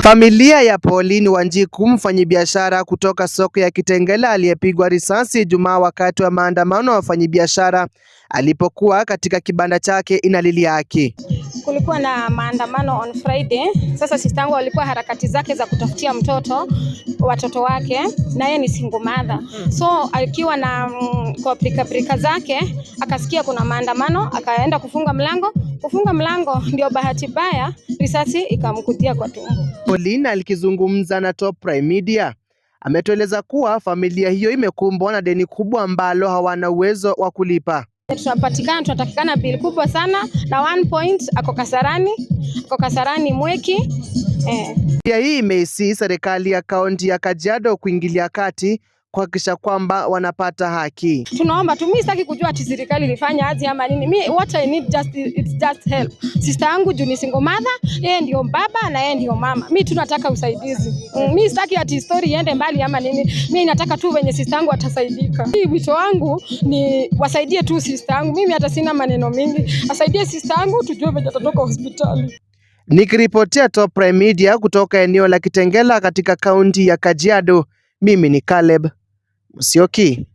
Familia ya Pauline Wanjiku, mfanyibiashara kutoka soko ya Kitengela aliyepigwa risasi Ijumaa wakati wa maandamano ya wafanyibiashara alipokuwa katika kibanda chake inalilia haki. Kulikuwa na maandamano on Friday. Sasa sistangu alikuwa harakati zake za kutafutia watoto wake, na yeye ni single mother. So akiwa na kwa brika zake akasikia kuna maandamano, akaenda kufunga mlango, ndio bahati mbaya risasi ikamkutia kwa tumbo. Pauline alikizungumza na Top Prime Media ametueleza kuwa familia hiyo imekumbwa na deni kubwa ambalo hawana uwezo wa kulipa. Tunatakikana bill kubwa sana na 1 point ako Kasarani Mweki. Pia hii imeisi serikali ya kaunti ya Kajiado kuingilia kati kuhakikisha kwamba wanapata haki. Tunaomba mimi sitaki kujua ati serikali ilifanya aje ama nini. What I need it's just help. Sister yangu juu ni single mother, yeye ndio baba na yeye ndio mama. Mimi tunataka usaidizi. Mimi sitaki ati story iende mbali ama nini. Mimi nataka tu wenye sister yangu atasaidika. Hii wito wangu ni wasaidie tu sister yangu. Mimi hata sina maneno mengi. Asaidie sister yangu tujue venye atatoka hospitali. Nikiripotia Top Prime Media kutoka eneo la Kitengela katika kaunti ya Kajiado, mimi ni Caleb Musyoki.